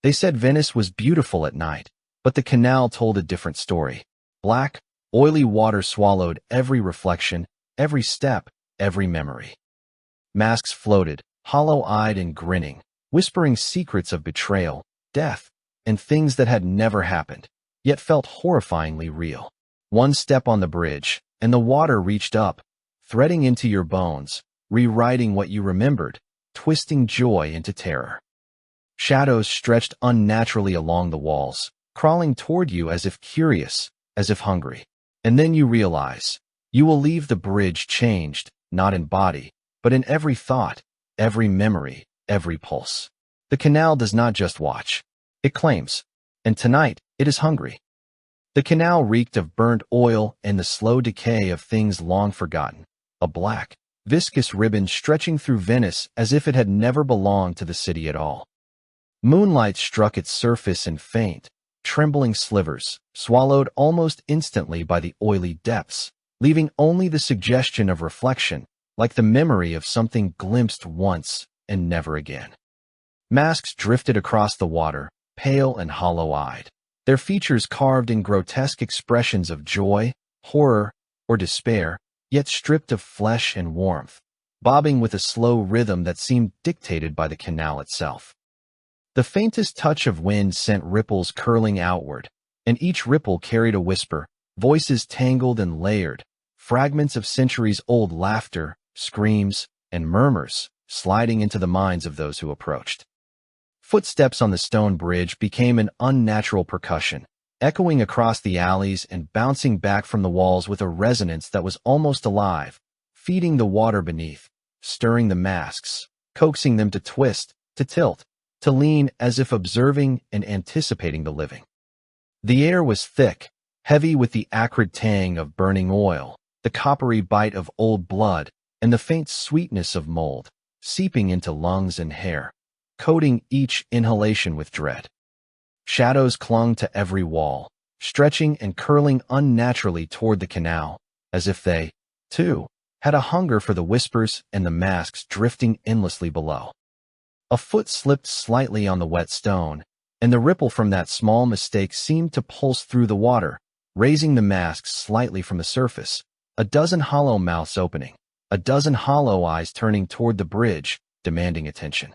They said Venice was beautiful at night, but the canal told a different story. Black, oily water swallowed every reflection, every step, every memory. Masks floated, hollow-eyed and grinning, whispering secrets of betrayal, death, and things that had never happened, yet felt horrifyingly real. One step on the bridge, and the water reached up, threading into your bones, rewriting what you remembered, twisting joy into terror. Shadows stretched unnaturally along the walls, crawling toward you as if curious, as if hungry. And then you realize, you will leave the bridge changed, not in body, but in every thought, every memory, every pulse. The canal does not just watch. It claims. And tonight, it is hungry. The canal reeked of burnt oil and the slow decay of things long forgotten. A black, viscous ribbon stretching through Venice as if it had never belonged to the city at all. Moonlight struck its surface in faint, trembling slivers, swallowed almost instantly by the oily depths, leaving only the suggestion of reflection, like the memory of something glimpsed once and never again. Masks drifted across the water, pale and hollow-eyed, their features carved in grotesque expressions of joy, horror, or despair, yet stripped of flesh and warmth, bobbing with a slow rhythm that seemed dictated by the canal itself. The faintest touch of wind sent ripples curling outward, and each ripple carried a whisper, voices tangled and layered, fragments of centuries-old laughter, screams, and murmurs, sliding into the minds of those who approached. Footsteps on the stone bridge became an unnatural percussion, echoing across the alleys and bouncing back from the walls with a resonance that was almost alive, feeding the water beneath, stirring the masks, coaxing them to twist, to tilt, to lean as if observing and anticipating the living. The air was thick, heavy with the acrid tang of burning oil, the coppery bite of old blood, and the faint sweetness of mold, seeping into lungs and hair, coating each inhalation with dread. Shadows clung to every wall, stretching and curling unnaturally toward the canal, as if they, too, had a hunger for the whispers and the masks drifting endlessly below. A foot slipped slightly on the wet stone, and the ripple from that small mistake seemed to pulse through the water, raising the masks slightly from the surface, a dozen hollow mouths opening, a dozen hollow eyes turning toward the bridge, demanding attention.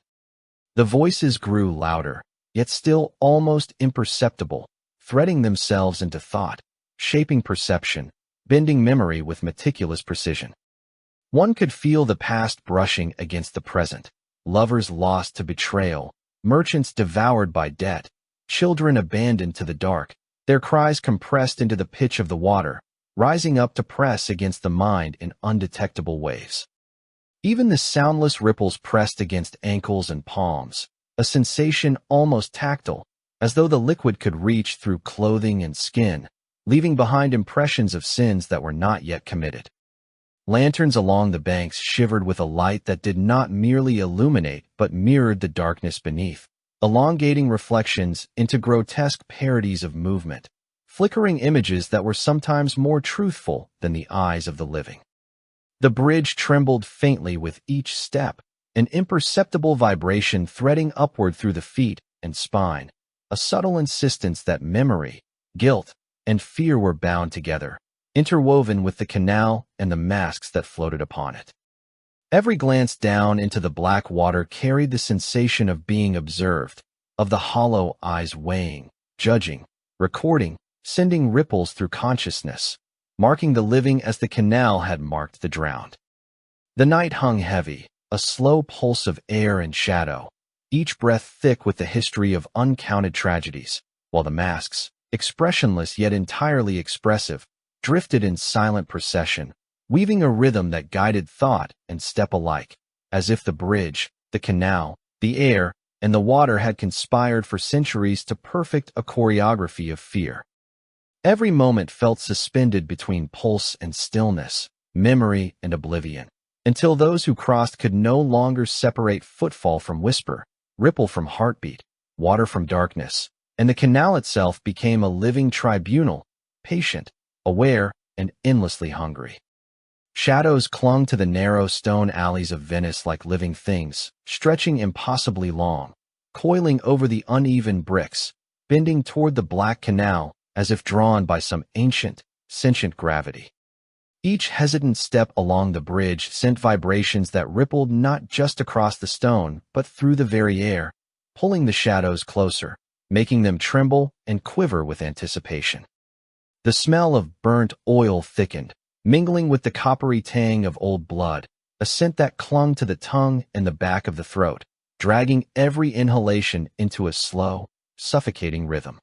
The voices grew louder, yet still almost imperceptible, threading themselves into thought, shaping perception, bending memory with meticulous precision. One could feel the past brushing against the present, lovers lost to betrayal, merchants devoured by debt, children abandoned to the dark, their cries compressed into the pitch of the water, rising up to press against the mind in undetectable waves. Even the soundless ripples pressed against ankles and palms, a sensation almost tactile, as though the liquid could reach through clothing and skin, leaving behind impressions of sins that were not yet committed. Lanterns along the banks shivered with a light that did not merely illuminate but mirrored the darkness beneath, elongating reflections into grotesque parodies of movement, flickering images that were sometimes more truthful than the eyes of the living. The bridge trembled faintly with each step, an imperceptible vibration threading upward through the feet and spine, a subtle insistence that memory, guilt, and fear were bound together, interwoven with the canal and the masks that floated upon it. Every glance down into the black water carried the sensation of being observed, of the hollow eyes weighing, judging, recording, sending ripples through consciousness, marking the living as the canal had marked the drowned. The night hung heavy, a slow pulse of air and shadow, each breath thick with the history of uncounted tragedies, while the masks, expressionless yet entirely expressive, drifted in silent procession, weaving a rhythm that guided thought and step alike, as if the bridge, the canal, the air, and the water had conspired for centuries to perfect a choreography of fear. Every moment felt suspended between pulse and stillness, memory and oblivion, until those who crossed could no longer separate footfall from whisper, ripple from heartbeat, water from darkness, and the canal itself became a living tribunal, patient, aware, and endlessly hungry. Shadows clung to the narrow stone alleys of Venice like living things, stretching impossibly long, coiling over the uneven bricks, bending toward the black canal as if drawn by some ancient, sentient gravity. Each hesitant step along the bridge sent vibrations that rippled not just across the stone, but through the very air, pulling the shadows closer, making them tremble and quiver with anticipation. The smell of burnt oil thickened, mingling with the coppery tang of old blood, a scent that clung to the tongue and the back of the throat, dragging every inhalation into a slow, suffocating rhythm.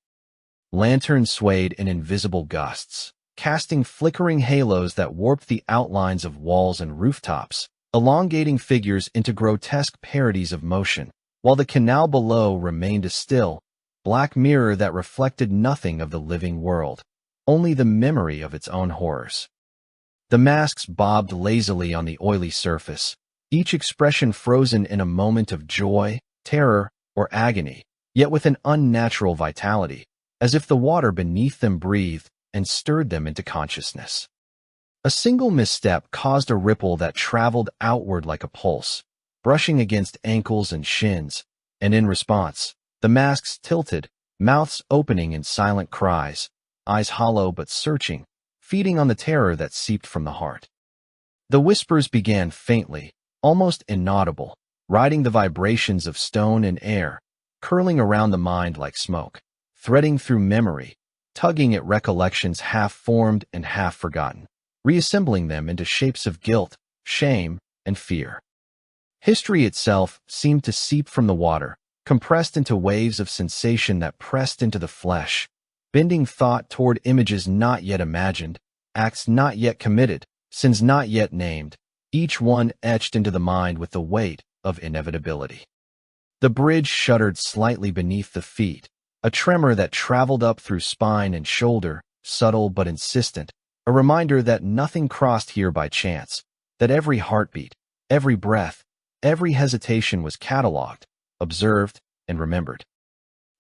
Lanterns swayed in invisible gusts, casting flickering halos that warped the outlines of walls and rooftops, elongating figures into grotesque parodies of motion, while the canal below remained a still, black mirror that reflected nothing of the living world, only the memory of its own horrors. The masks bobbed lazily on the oily surface, each expression frozen in a moment of joy, terror, or agony, yet with an unnatural vitality, as if the water beneath them breathed and stirred them into consciousness. A single misstep caused a ripple that traveled outward like a pulse, brushing against ankles and shins, and in response, the masks tilted, mouths opening in silent cries, eyes hollow but searching, feeding on the terror that seeped from the heart. The whispers began faintly, almost inaudible, riding the vibrations of stone and air, curling around the mind like smoke, threading through memory, tugging at recollections half-formed and half-forgotten, reassembling them into shapes of guilt, shame, and fear. History itself seemed to seep from the water, compressed into waves of sensation that pressed into the flesh, bending thought toward images not yet imagined, acts not yet committed, sins not yet named, each one etched into the mind with the weight of inevitability. The bridge shuddered slightly beneath the feet, a tremor that traveled up through spine and shoulder, subtle but insistent, a reminder that nothing crossed here by chance, that every heartbeat, every breath, every hesitation was catalogued, observed, and remembered.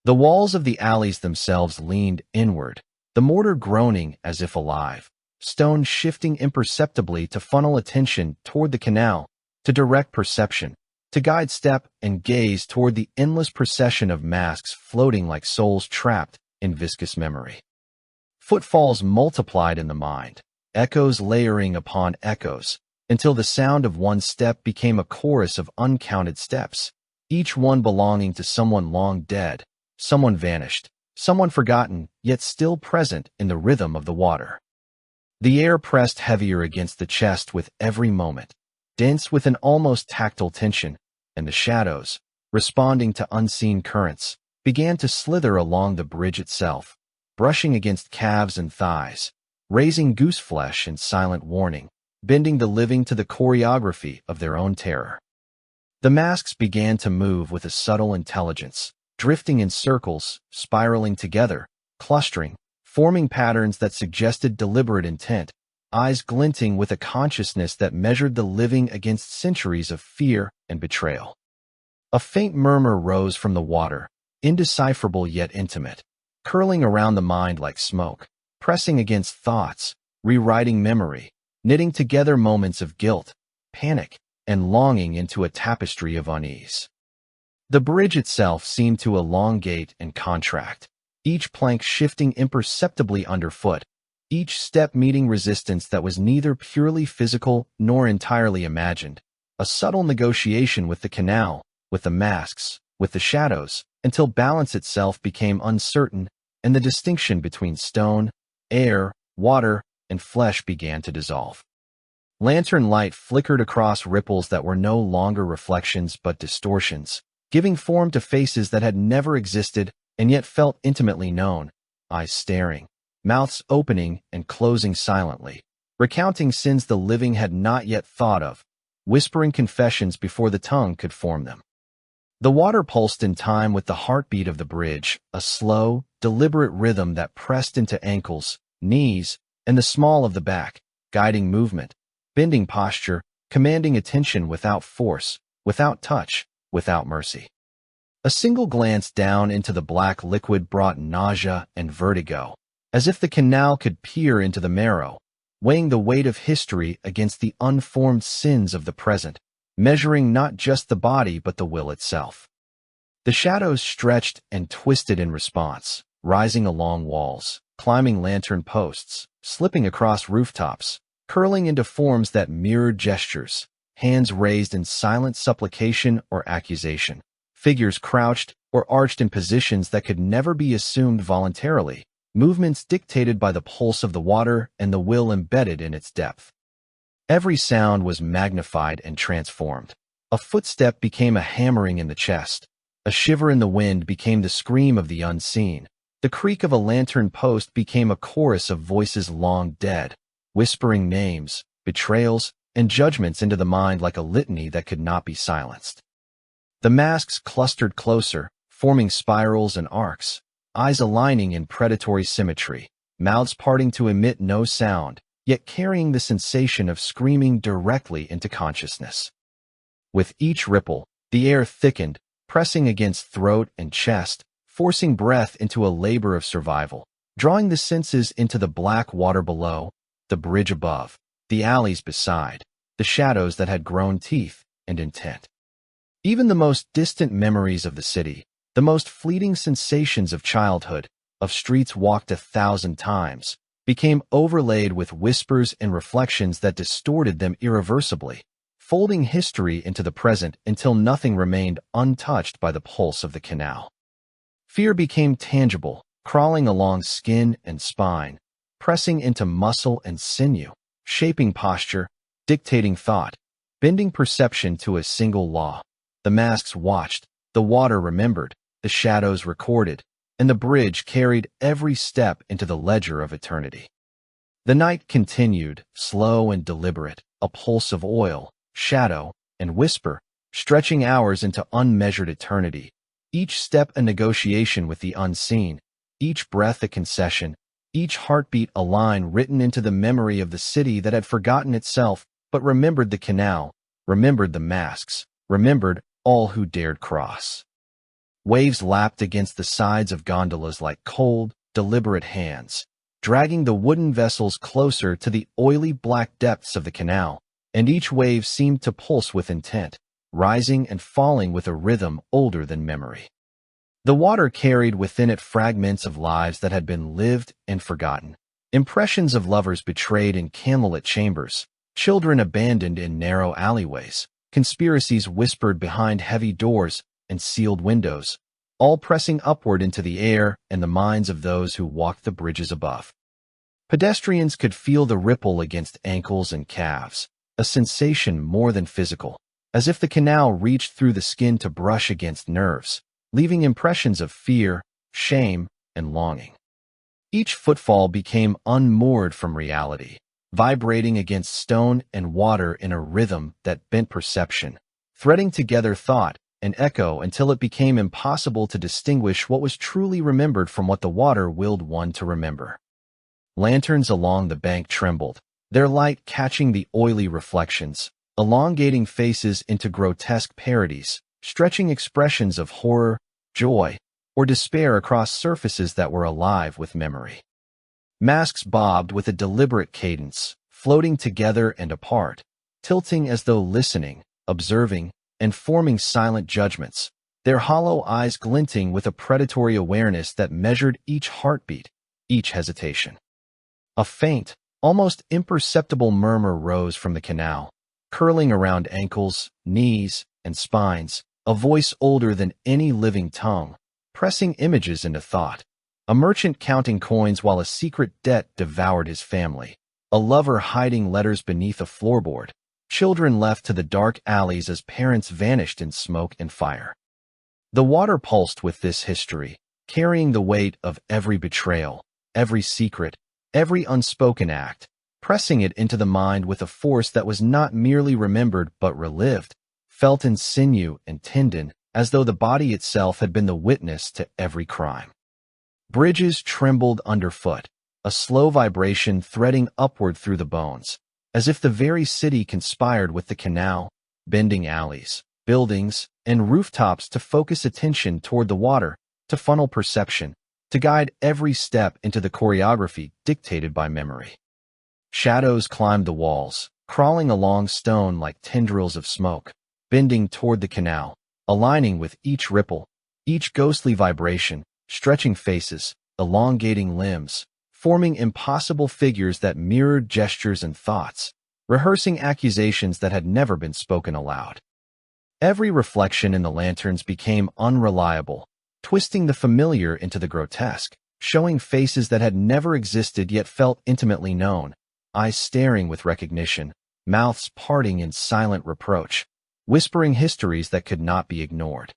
The walls of the alleys themselves leaned inward, the mortar groaning as if alive, stone shifting imperceptibly to funnel attention toward the canal, to direct perception, to guide step and gaze toward the endless procession of masks floating like souls trapped in viscous memory. Footfalls multiplied in the mind, echoes layering upon echoes, until the sound of one step became a chorus of uncounted steps, each one belonging to someone long dead, someone vanished, someone forgotten, yet still present in the rhythm of the water. The air pressed heavier against the chest with every moment, dense with an almost tactile tension, and the shadows, responding to unseen currents, began to slither along the bridge itself, brushing against calves and thighs, raising gooseflesh in silent warning, bending the living to the choreography of their own terror. The masks began to move with a subtle intelligence, drifting in circles, spiraling together, clustering, forming patterns that suggested deliberate intent, eyes glinting with a consciousness that measured the living against centuries of fear and betrayal. A faint murmur rose from the water, indecipherable yet intimate, curling around the mind like smoke, pressing against thoughts, rewriting memory, knitting together moments of guilt, panic, and longing into a tapestry of unease. The bridge itself seemed to elongate and contract, each plank shifting imperceptibly underfoot, each step meeting resistance that was neither purely physical nor entirely imagined, a subtle negotiation with the canal, with the masks, with the shadows, until balance itself became uncertain and the distinction between stone, air, water, and flesh began to dissolve. Lantern light flickered across ripples that were no longer reflections but distortions, giving form to faces that had never existed and yet felt intimately known, eyes staring, mouths opening and closing silently, recounting sins the living had not yet thought of, whispering confessions before the tongue could form them. The water pulsed in time with the heartbeat of the bridge, a slow, deliberate rhythm that pressed into ankles, knees, and the small of the back, guiding movement, bending posture, commanding attention without force, without touch, without mercy. A single glance down into the black liquid brought nausea and vertigo, as if the canal could peer into the marrow, weighing the weight of history against the unformed sins of the present, measuring not just the body but the will itself. The shadows stretched and twisted in response, rising along walls, climbing lantern posts, slipping across rooftops, curling into forms that mirrored gestures, hands raised in silent supplication or accusation, figures crouched or arched in positions that could never be assumed voluntarily, movements dictated by the pulse of the water and the will embedded in its depth. Every sound was magnified and transformed. A footstep became a hammering in the chest. A shiver in the wind became the scream of the unseen. The creak of a lantern post became a chorus of voices long dead, whispering names, betrayals, and judgments into the mind like a litany that could not be silenced. The masks clustered closer, forming spirals and arcs, eyes aligning in predatory symmetry, mouths parting to emit no sound, yet carrying the sensation of screaming directly into consciousness. With each ripple, the air thickened, pressing against throat and chest, forcing breath into a labor of survival, drawing the senses into the black water below, the bridge above, the alleys beside, the shadows that had grown teeth and intent. Even the most distant memories of the city, the most fleeting sensations of childhood, of streets walked 1,000 times, became overlaid with whispers and reflections that distorted them irreversibly, folding history into the present until nothing remained untouched by the pulse of the canal. Fear became tangible, crawling along skin and spine, pressing into muscle and sinew, shaping posture, dictating thought, bending perception to a single law. The masks watched, the water remembered, the shadows recorded, and the bridge carried every step into the ledger of eternity. The night continued, slow and deliberate, a pulse of oil, shadow, and whisper, stretching hours into unmeasured eternity, each step a negotiation with the unseen, each breath a concession, each heartbeat a line written into the memory of the city that had forgotten itself but remembered the canal, remembered the masks, remembered all who dared cross. Waves lapped against the sides of gondolas like cold, deliberate hands, dragging the wooden vessels closer to the oily black depths of the canal, and each wave seemed to pulse with intent, rising and falling with a rhythm older than memory. The water carried within it fragments of lives that had been lived and forgotten, impressions of lovers betrayed in candlelit chambers, children abandoned in narrow alleyways, conspiracies whispered behind heavy doors and sealed windows, all pressing upward into the air and the minds of those who walked the bridges above. Pedestrians could feel the ripple against ankles and calves, a sensation more than physical, as if the canal reached through the skin to brush against nerves, leaving impressions of fear, shame, and longing. Each footfall became unmoored from reality, vibrating against stone and water in a rhythm that bent perception, threading together thought and echo until it became impossible to distinguish what was truly remembered from what the water willed one to remember. Lanterns along the bank trembled, their light catching the oily reflections, elongating faces into grotesque parodies, stretching expressions of horror, joy, or despair across surfaces that were alive with memory. Masks bobbed with a deliberate cadence, floating together and apart, tilting as though listening, observing, and forming silent judgments, their hollow eyes glinting with a predatory awareness that measured each heartbeat, each hesitation. A faint, almost imperceptible murmur rose from the canal, curling around ankles, knees, and spines, a voice older than any living tongue, pressing images into thought. A merchant counting coins while a secret debt devoured his family, a lover hiding letters beneath a floorboard, children left to the dark alleys as parents vanished in smoke and fire. The water pulsed with this history, carrying the weight of every betrayal, every secret, every unspoken act, pressing it into the mind with a force that was not merely remembered but relived, felt in sinew and tendon, as though the body itself had been the witness to every crime. Bridges trembled underfoot, a slow vibration threading upward through the bones, as if the very city conspired with the canal, bending alleys, buildings, and rooftops to focus attention toward the water, to funnel perception, to guide every step into the choreography dictated by memory. Shadows climbed the walls, crawling along stone like tendrils of smoke, bending toward the canal, aligning with each ripple, each ghostly vibration, stretching faces, elongating limbs, forming impossible figures that mirrored gestures and thoughts, rehearsing accusations that had never been spoken aloud. Every reflection in the lanterns became unreliable, twisting the familiar into the grotesque, showing faces that had never existed yet felt intimately known, eyes staring with recognition, mouths parting in silent reproach, whispering histories that could not be ignored.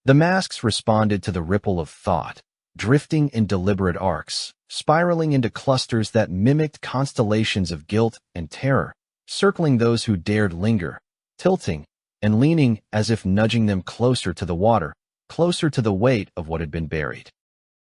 The masks responded to the ripple of thought, drifting in deliberate arcs, spiraling into clusters that mimicked constellations of guilt and terror, circling those who dared linger, tilting and leaning as if nudging them closer to the water, closer to the weight of what had been buried.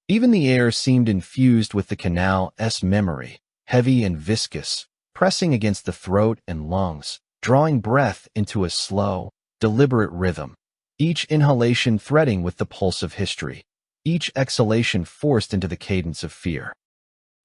Even the air seemed infused with the canal's memory, heavy and viscous, pressing against the throat and lungs, drawing breath into a slow, deliberate rhythm, each inhalation threading with the pulse of history, each exhalation forced into the cadence of fear.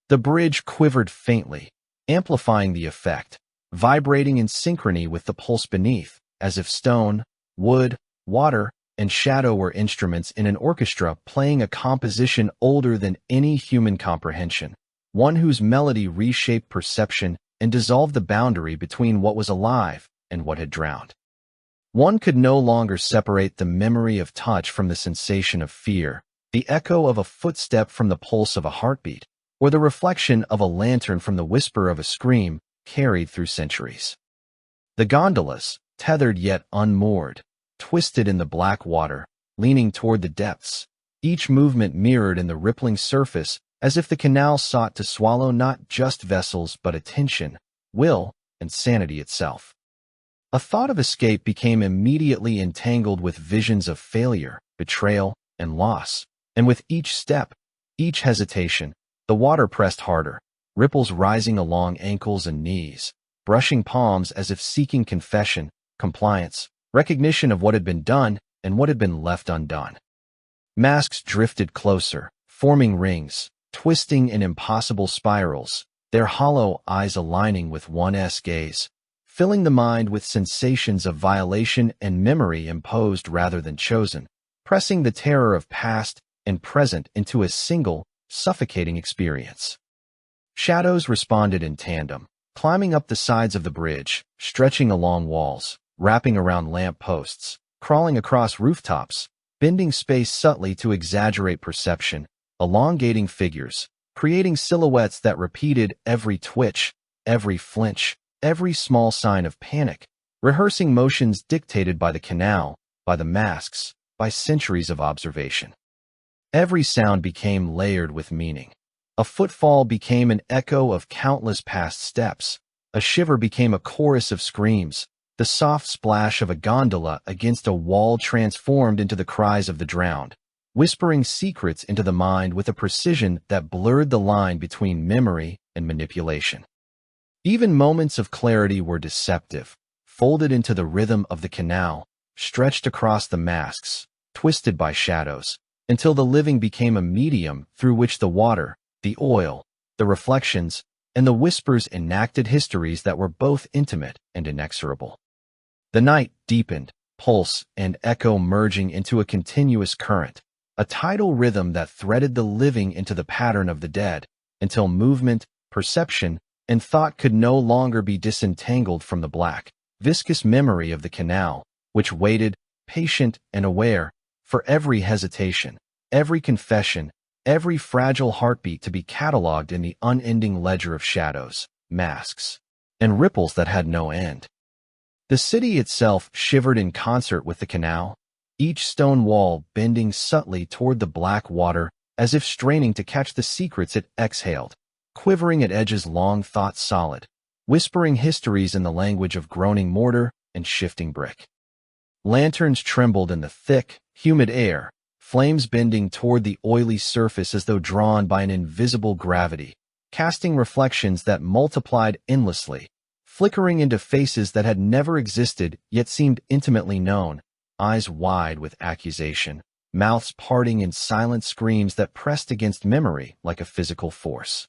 The bridge quivered faintly, amplifying the effect, vibrating in synchrony with the pulse beneath, as if stone, wood, water, and shadow were instruments in an orchestra playing a composition older than any human comprehension, one whose melody reshaped perception and dissolved the boundary between what was alive and what had drowned. One could no longer separate the memory of touch from the sensation of fear, the echo of a footstep from the pulse of a heartbeat, or the reflection of a lantern from the whisper of a scream carried through centuries. The gondolas, tethered yet unmoored, twisted in the black water, leaning toward the depths, each movement mirrored in the rippling surface as if the canal sought to swallow not just vessels but attention, will, and sanity itself. A thought of escape became immediately entangled with visions of failure, betrayal, and loss, and with each step, each hesitation, the water pressed harder, ripples rising along ankles and knees, brushing palms as if seeking confession, compliance, recognition of what had been done and what had been left undone. Masks drifted closer, forming rings, twisting in impossible spirals, their hollow eyes aligning with one's gaze, filling the mind with sensations of violation and memory imposed rather than chosen, pressing the terror of past and present into a single, suffocating experience. Shadows responded in tandem, climbing up the sides of the bridge, stretching along walls, wrapping around lamp posts, crawling across rooftops, bending space subtly to exaggerate perception, elongating figures, creating silhouettes that repeated every twitch, every flinch, every small sign of panic, rehearsing motions dictated by the canal, by the masks, by centuries of observation. Every sound became layered with meaning. A footfall became an echo of countless past steps. A shiver became a chorus of screams. The soft splash of a gondola against a wall transformed into the cries of the drowned, whispering secrets into the mind with a precision that blurred the line between memory and manipulation. Even moments of clarity were deceptive, folded into the rhythm of the canal, stretched across the masks, twisted by shadows, until the living became a medium through which the water, the oil, the reflections, and the whispers enacted histories that were both intimate and inexorable. The night deepened, pulse and echo merging into a continuous current, a tidal rhythm that threaded the living into the pattern of the dead, until movement, perception, and thought could no longer be disentangled from the black, viscous memory of the canal, which waited, patient and aware, for every hesitation, every confession, every fragile heartbeat to be catalogued in the unending ledger of shadows, masks, and ripples that had no end. The city itself shivered in concert with the canal, each stone wall bending subtly toward the black water as if straining to catch the secrets it exhaled, quivering at edges long thought solid, whispering histories in the language of groaning mortar and shifting brick. Lanterns trembled in the thick, humid air, flames bending toward the oily surface as though drawn by an invisible gravity, casting reflections that multiplied endlessly, flickering into faces that had never existed yet seemed intimately known, eyes wide with accusation, mouths parting in silent screams that pressed against memory like a physical force.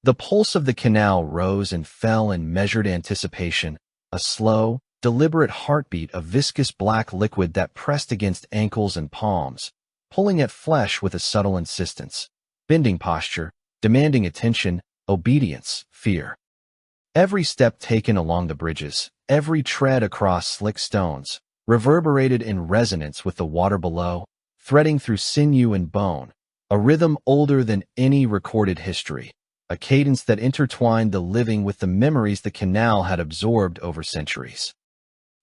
The pulse of the canal rose and fell in measured anticipation, a slow, deliberate heartbeat of viscous black liquid that pressed against ankles and palms, pulling at flesh with a subtle insistence, bending posture, demanding attention, obedience, fear. Every step taken along the bridges, every tread across slick stones, reverberated in resonance with the water below, threading through sinew and bone, a rhythm older than any recorded history, a cadence that intertwined the living with the memories the canal had absorbed over centuries.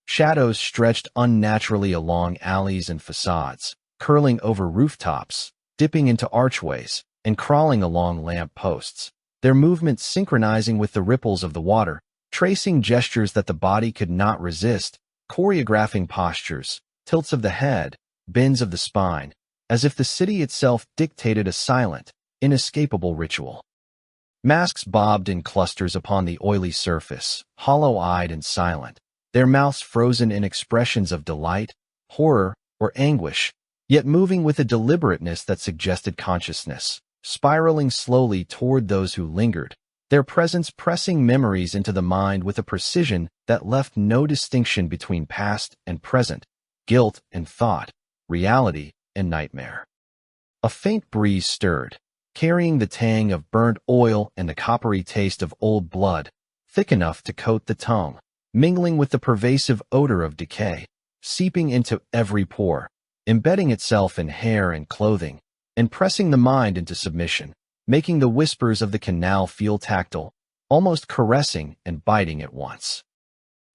Shadows stretched unnaturally along alleys and facades, curling over rooftops, dipping into archways, and crawling along lamp posts, their movements synchronizing with the ripples of the water, tracing gestures that the body could not resist, choreographing postures, tilts of the head, bends of the spine, as if the city itself dictated a silent, inescapable ritual. Masks bobbed in clusters upon the oily surface, hollow-eyed and silent, their mouths frozen in expressions of delight, horror, or anguish, yet moving with a deliberateness that suggested consciousness, spiraling slowly toward those who lingered, their presence pressing memories into the mind with a precision that left no distinction between past and present, guilt and thought, reality and nightmare. A faint breeze stirred, carrying the tang of burnt oil and the coppery taste of old blood, thick enough to coat the tongue, mingling with the pervasive odor of decay, seeping into every pore, embedding itself in hair and clothing, and pressing the mind into submission, making the whispers of the canal feel tactile, almost caressing and biting at once.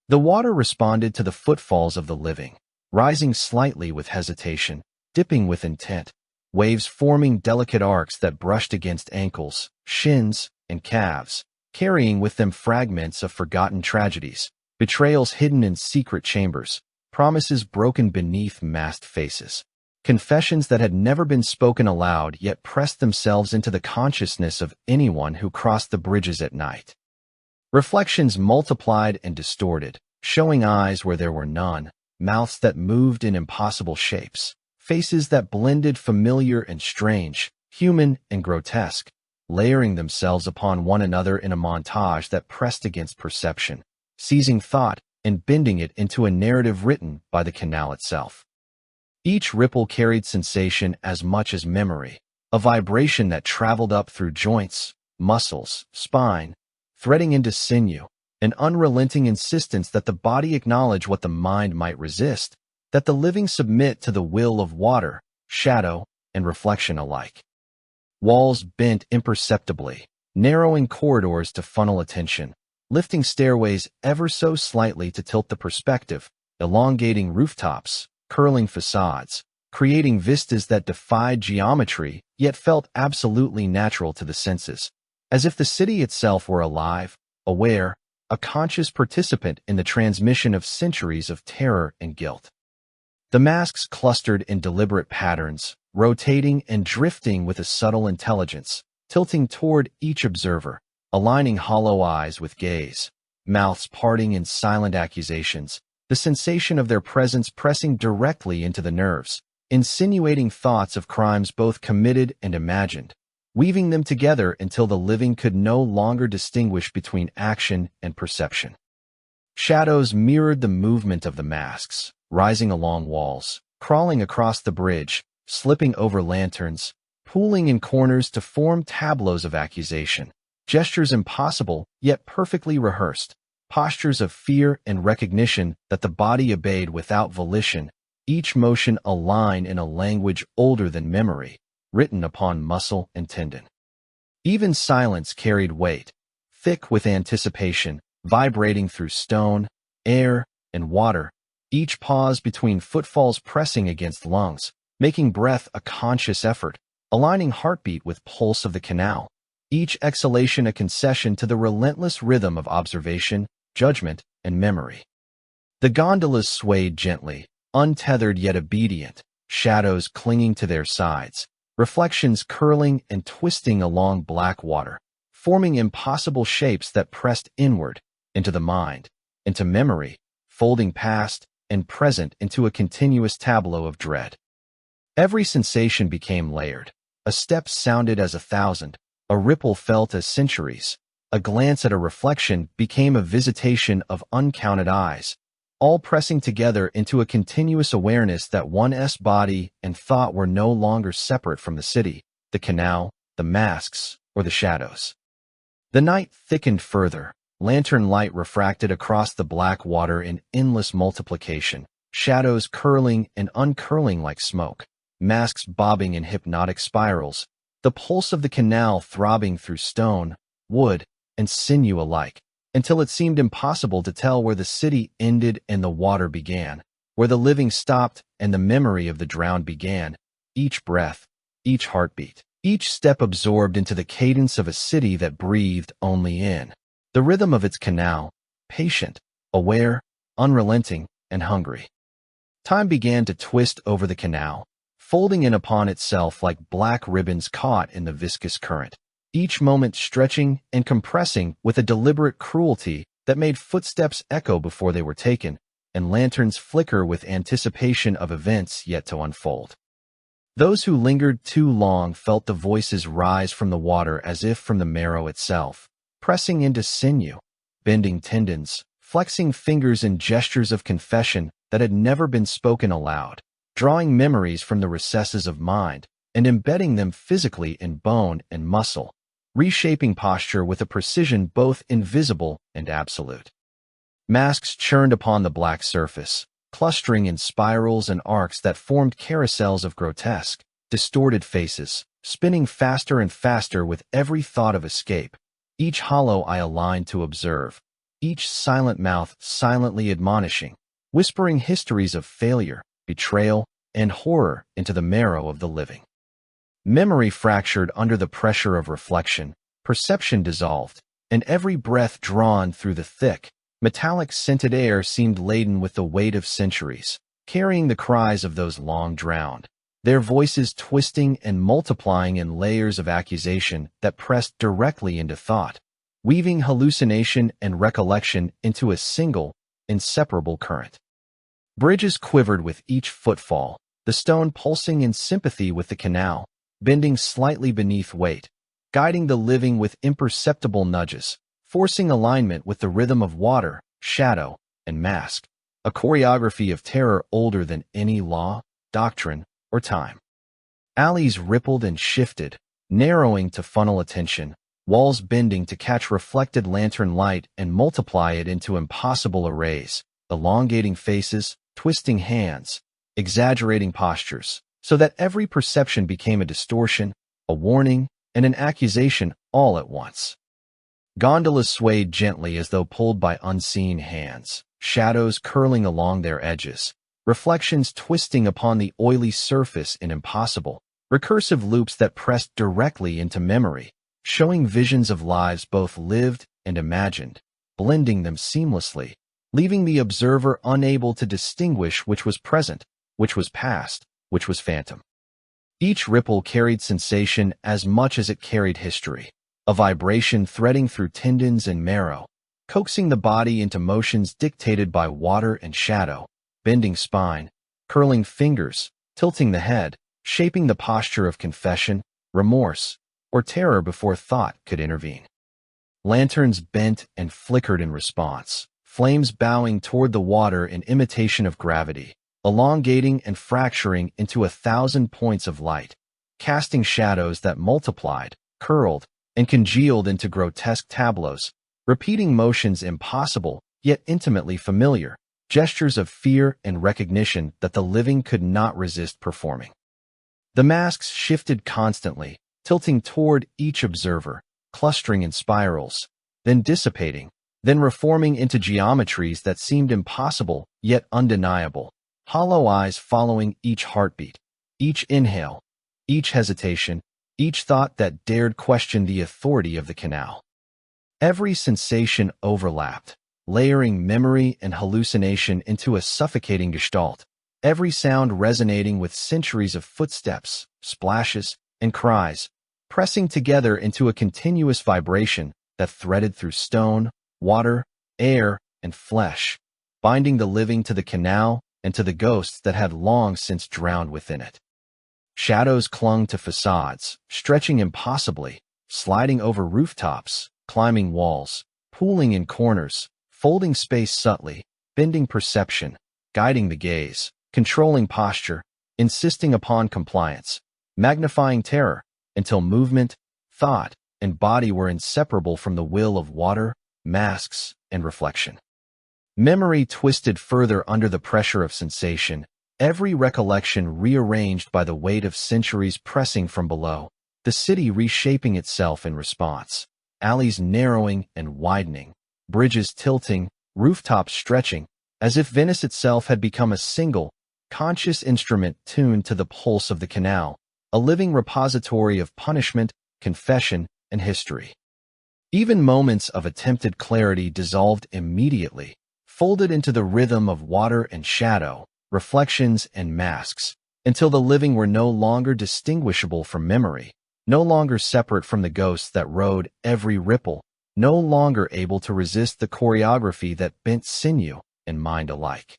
The water responded to the footfalls of the living, rising slightly with hesitation, dipping with intent, waves forming delicate arcs that brushed against ankles, shins, and calves, carrying with them fragments of forgotten tragedies, betrayals hidden in secret chambers, promises broken beneath masked faces, confessions that had never been spoken aloud yet pressed themselves into the consciousness of anyone who crossed the bridges at night. Reflections multiplied and distorted, showing eyes where there were none, mouths that moved in impossible shapes, faces that blended familiar and strange, human and grotesque, layering themselves upon one another in a montage that pressed against perception, seizing thought and bending it into a narrative written by the canal itself. Each ripple carried sensation as much as memory, a vibration that traveled up through joints, muscles, spine, threading into sinew, an unrelenting insistence that the body acknowledge what the mind might resist, that the living submit to the will of water, shadow, and reflection alike. Walls bent imperceptibly, narrowing corridors to funnel attention, lifting stairways ever so slightly to tilt the perspective, elongating rooftops, curling facades, creating vistas that defied geometry yet felt absolutely natural to the senses, as if the city itself were alive, aware, a conscious participant in the transmission of centuries of terror and guilt. The masks clustered in deliberate patterns, rotating and drifting with a subtle intelligence, tilting toward each observer, aligning hollow eyes with gaze, mouths parting in silent accusations, the sensation of their presence pressing directly into the nerves, insinuating thoughts of crimes both committed and imagined, weaving them together until the living could no longer distinguish between action and perception. Shadows mirrored the movement of the masks, rising along walls, crawling across the bridge, slipping over lanterns, pooling in corners to form tableaus of accusation, gestures impossible yet perfectly rehearsed, postures of fear and recognition that the body obeyed without volition, each motion a line in a language older than memory, written upon muscle and tendon. Even silence carried weight, thick with anticipation, vibrating through stone, air, and water, each pause between footfalls pressing against lungs, making breath a conscious effort, aligning heartbeat with pulse of the canal, each exhalation a concession to the relentless rhythm of observation, judgment, and memory. The gondolas swayed gently, untethered yet obedient, shadows clinging to their sides, reflections curling and twisting along black water, forming impossible shapes that pressed inward, into the mind, into memory, folding past and present into a continuous tableau of dread. Every sensation became layered. A step sounded as 1,000, a ripple felt as centuries, a glance at a reflection became a visitation of uncounted eyes, all pressing together into a continuous awareness that one's body and thought were no longer separate from the city, the canal, the masks, or the shadows. The night thickened further. Lantern light refracted across the black water in endless multiplication, shadows curling and uncurling like smoke, masks bobbing in hypnotic spirals, the pulse of the canal throbbing through stone, wood, and sinew alike, until it seemed impossible to tell where the city ended and the water began, where the living stopped and the memory of the drowned began, each breath, each heartbeat, each step absorbed into the cadence of a city that breathed only in the rhythm of its canal, patient, aware, unrelenting, and hungry. Time began to twist over the canal, folding in upon itself like black ribbons caught in the viscous current, each moment stretching and compressing with a deliberate cruelty that made footsteps echo before they were taken, and lanterns flicker with anticipation of events yet to unfold. Those who lingered too long felt the voices rise from the water as if from the marrow itself, pressing into sinew, bending tendons, flexing fingers in gestures of confession that had never been spoken aloud, drawing memories from the recesses of mind and embedding them physically in bone and muscle, reshaping posture with a precision both invisible and absolute. Masks churned upon the black surface, clustering in spirals and arcs that formed carousels of grotesque, distorted faces, spinning faster and faster with every thought of escape, each hollow eye aligned to observe, each silent mouth silently admonishing, whispering histories of failure, betrayal, and horror into the marrow of the living. Memory fractured under the pressure of reflection, perception dissolved, and every breath drawn through the thick, metallic scented air seemed laden with the weight of centuries, carrying the cries of those long drowned, their voices twisting and multiplying in layers of accusation that pressed directly into thought, weaving hallucination and recollection into a single, inseparable current. Bridges quivered with each footfall, the stone pulsing in sympathy with the canal, bending slightly beneath weight, guiding the living with imperceptible nudges, forcing alignment with the rhythm of water, shadow, and mask, a choreography of terror older than any law, doctrine, or time. Alleys rippled and shifted, narrowing to funnel attention, walls bending to catch reflected lantern light and multiply it into impossible arrays, elongating faces, twisting hands, exaggerating postures, so that every perception became a distortion, a warning, and an accusation all at once. Gondolas swayed gently as though pulled by unseen hands, shadows curling along their edges, reflections twisting upon the oily surface in impossible, recursive loops that pressed directly into memory, showing visions of lives both lived and imagined, blending them seamlessly, leaving the observer unable to distinguish which was present, which was past, which was phantom. Each ripple carried sensation as much as it carried history, a vibration threading through tendons and marrow, coaxing the body into motions dictated by water and shadow, bending spine, curling fingers, tilting the head, shaping the posture of confession, remorse, or terror before thought could intervene. Lanterns bent and flickered in response, flames bowing toward the water in imitation of gravity, elongating and fracturing into 1,000 points of light, casting shadows that multiplied, curled, and congealed into grotesque tableaus, repeating motions impossible yet intimately familiar, gestures of fear and recognition that the living could not resist performing. The masks shifted constantly, tilting toward each observer, clustering in spirals, then dissipating, then reforming into geometries that seemed impossible yet undeniable, hollow eyes following each heartbeat, each inhale, each hesitation, each thought that dared question the authority of the canal. Every sensation overlapped, layering memory and hallucination into a suffocating gestalt, every sound resonating with centuries of footsteps, splashes, and cries, pressing together into a continuous vibration that threaded through stone, water, air, and flesh, binding the living to the canal and to the ghosts that had long since drowned within it. Shadows clung to facades, stretching impossibly, sliding over rooftops, climbing walls, pooling in corners, folding space subtly, bending perception, guiding the gaze, controlling posture, insisting upon compliance, magnifying terror, until movement, thought, and body were inseparable from the will of water, masks, and reflection. Memory twisted further under the pressure of sensation, every recollection rearranged by the weight of centuries pressing from below, the city reshaping itself in response, alleys narrowing and widening, bridges tilting, rooftops stretching, as if Venice itself had become a single, conscious instrument tuned to the pulse of the canal, a living repository of punishment, confession, and history. Even moments of attempted clarity dissolved immediately, folded into the rhythm of water and shadow, reflections and masks, until the living were no longer distinguishable from memory, no longer separate from the ghosts that rode every ripple, no longer able to resist the choreography that bent sinew and mind alike.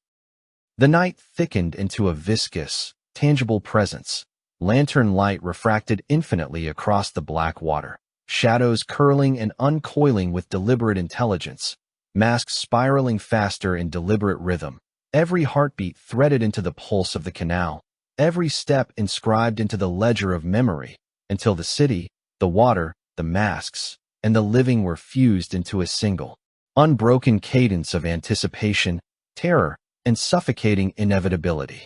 The night thickened into a viscous, tangible presence, lantern light refracted infinitely across the black water, shadows curling and uncoiling with deliberate intelligence, masks spiraling faster in deliberate rhythm, every heartbeat threaded into the pulse of the canal, every step inscribed into the ledger of memory, until the city, the water, the masks, and the living were fused into a single, unbroken cadence of anticipation, terror, and suffocating inevitability.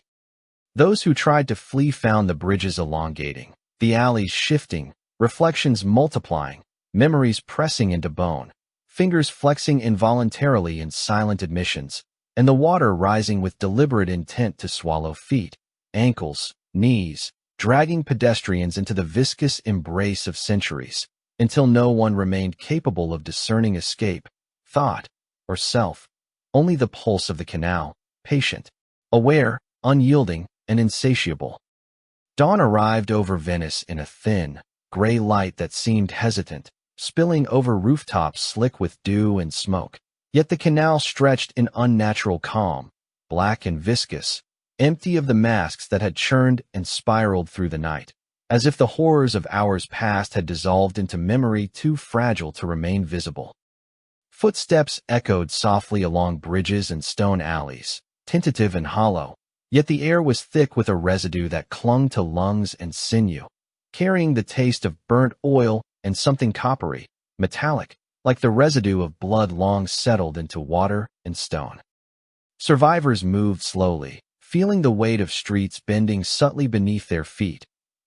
Those who tried to flee found the bridges elongating, the alleys shifting, reflections multiplying, memories pressing into bone, fingers flexing involuntarily in silent admissions, and the water rising with deliberate intent to swallow feet, ankles, knees, dragging pedestrians into the viscous embrace of centuries, until no one remained capable of discerning escape, thought, or self, only the pulse of the canal, patient, aware, unyielding, and insatiable. Dawn arrived over Venice in a thin, gray light that seemed hesitant, spilling over rooftops slick with dew and smoke. Yet the canal stretched in unnatural calm, black and viscous, empty of the masks that had churned and spiraled through the night, as if the horrors of hours past had dissolved into memory too fragile to remain visible. Footsteps echoed softly along bridges and stone alleys, tentative and hollow, yet the air was thick with a residue that clung to lungs and sinew, carrying the taste of burnt oil and something coppery, metallic, like the residue of blood long settled into water and stone. Survivors moved slowly, feeling the weight of streets bending subtly beneath their feet,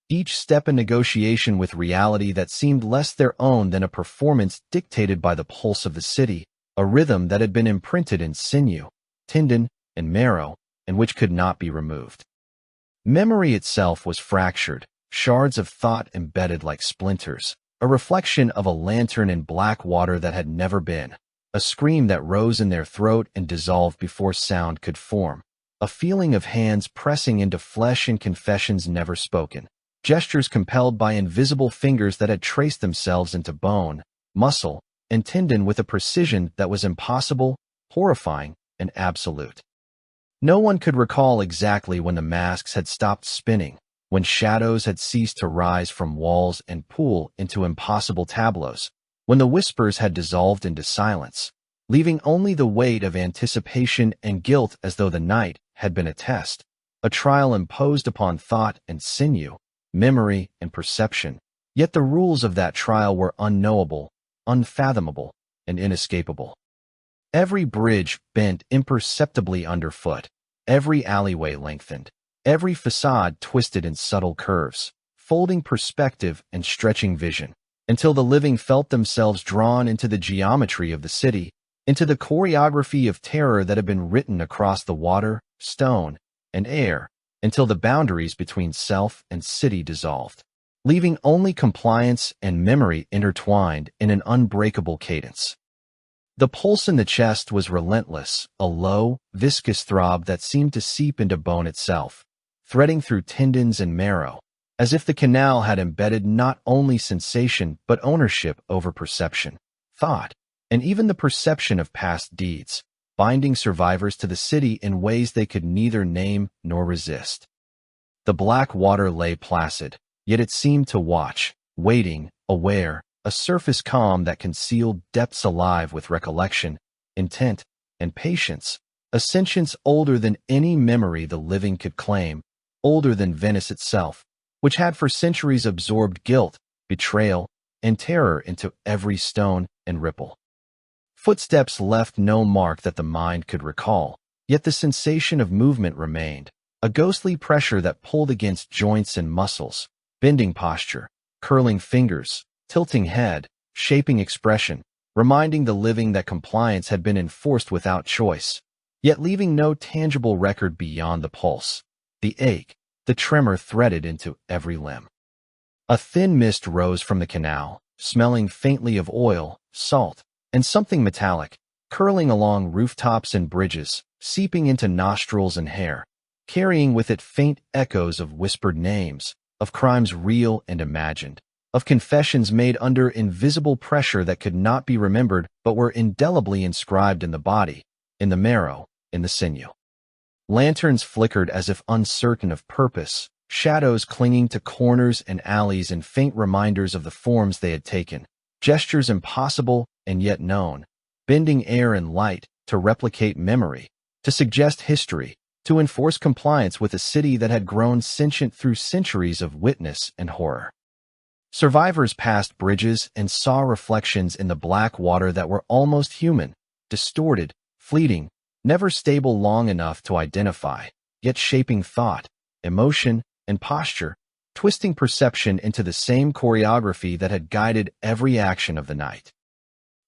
each step a negotiation with reality that seemed less their own than a performance dictated by the pulse of the city, a rhythm that had been imprinted in sinew, tendon, and marrow, and which could not be removed. Memory itself was fractured, shards of thought embedded like splinters, a reflection of a lantern in black water that had never been, a scream that rose in their throat and dissolved before sound could form, a feeling of hands pressing into flesh and confessions never spoken, gestures compelled by invisible fingers that had traced themselves into bone, muscle, and tendon with a precision that was impossible, horrifying, and absolute. No one could recall exactly when the masks had stopped spinning, when shadows had ceased to rise from walls and pool into impossible tableaus, when the whispers had dissolved into silence, leaving only the weight of anticipation and guilt as though the night had been a test, a trial imposed upon thought and sinew, memory and perception, yet the rules of that trial were unknowable, unfathomable, and inescapable. Every bridge bent imperceptibly underfoot, every alleyway lengthened, every facade twisted in subtle curves, folding perspective and stretching vision, until the living felt themselves drawn into the geometry of the city, into the choreography of terror that had been written across the water, stone, and air, until the boundaries between self and city dissolved, leaving only compliance and memory intertwined in an unbreakable cadence. The pulse in the chest was relentless, a low, viscous throb that seemed to seep into bone itself, threading through tendons and marrow, as if the canal had embedded not only sensation but ownership over perception, thought, and even the perception of past deeds, binding survivors to the city in ways they could neither name nor resist. The black water lay placid, yet it seemed to watch, waiting, aware, a surface calm that concealed depths alive with recollection, intent, and patience, a sentience older than any memory the living could claim, older than Venice itself, which had for centuries absorbed guilt, betrayal, and terror into every stone and ripple. Footsteps left no mark that the mind could recall, yet the sensation of movement remained, a ghostly pressure that pulled against joints and muscles, bending posture, curling fingers, tilting head, shaping expression, reminding the living that compliance had been enforced without choice, yet leaving no tangible record beyond the pulse, the ache, the tremor threaded into every limb. A thin mist rose from the canal, smelling faintly of oil, salt, and something metallic, curling along rooftops and bridges, seeping into nostrils and hair, carrying with it faint echoes of whispered names, of crimes real and imagined, of confessions made under invisible pressure that could not be remembered but were indelibly inscribed in the body, in the marrow, in the sinew. Lanterns flickered as if uncertain of purpose, shadows clinging to corners and alleys and faint reminders of the forms they had taken, gestures impossible and yet known, bending air and light to replicate memory, to suggest history, to enforce compliance with a city that had grown sentient through centuries of witness and horror. Survivors passed bridges and saw reflections in the black water that were almost human, distorted, fleeting, never stable long enough to identify, yet shaping thought, emotion, and posture, twisting perception into the same choreography that had guided every action of the night.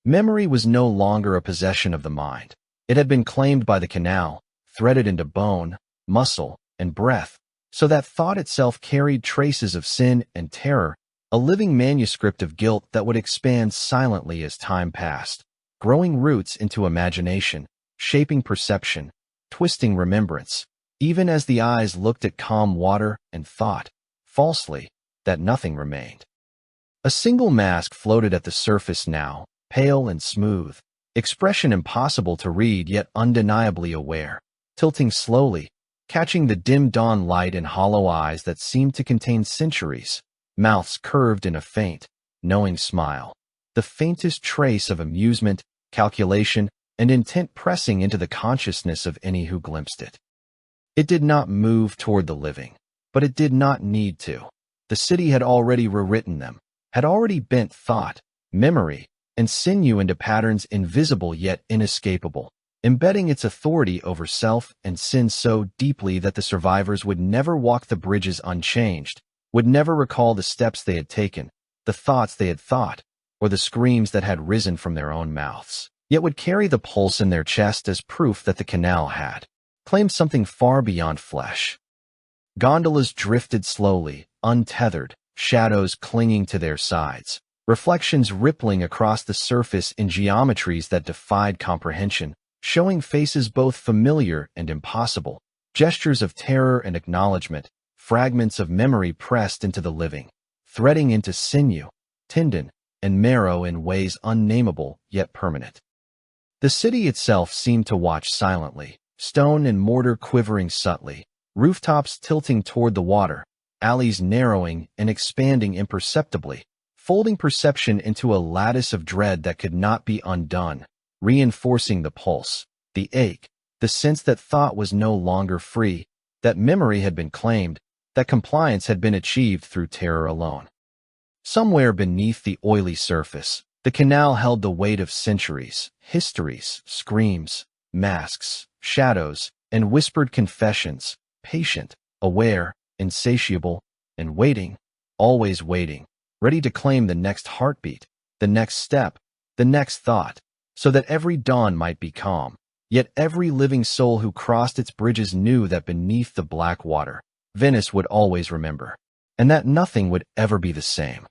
Memory was no longer a possession of the mind. It had been claimed by the canal, threaded into bone, muscle, and breath, so that thought itself carried traces of sin and terror, a living manuscript of guilt that would expand silently as time passed, growing roots into imagination, shaping perception, twisting remembrance, even as the eyes looked at calm water and thought, falsely, that nothing remained. A single mask floated at the surface now, pale and smooth, expression impossible to read yet undeniably aware, tilting slowly, catching the dim dawn light in hollow eyes that seemed to contain centuries, mouths curved in a faint, knowing smile, the faintest trace of amusement, calculation, and intent pressing into the consciousness of any who glimpsed it. It did not move toward the living, but it did not need to. The city had already rewritten them, had already bent thought, memory, and sinew into patterns invisible yet inescapable, embedding its authority over self and sin so deeply that the survivors would never walk the bridges unchanged, would never recall the steps they had taken, the thoughts they had thought, or the screams that had risen from their own mouths, yet would carry the pulse in their chest as proof that the canal had claimed something far beyond flesh. Gondolas drifted slowly, untethered, shadows clinging to their sides, reflections rippling across the surface in geometries that defied comprehension, showing faces both familiar and impossible, gestures of terror and acknowledgement, fragments of memory pressed into the living, threading into sinew, tendon, and marrow in ways unnameable yet permanent. The city itself seemed to watch silently, stone and mortar quivering subtly, rooftops tilting toward the water, alleys narrowing and expanding imperceptibly, folding perception into a lattice of dread that could not be undone, reinforcing the pulse, the ache, the sense that thought was no longer free, that memory had been claimed, that compliance had been achieved through terror alone. Somewhere beneath the oily surface, the canal held the weight of centuries, histories, screams, masks, shadows, and whispered confessions, patient, aware, insatiable, and waiting, always waiting, ready to claim the next heartbeat, the next step, the next thought, so that every dawn might be calm. Yet every living soul who crossed its bridges knew that beneath the black water, Venice would always remember, and that nothing would ever be the same.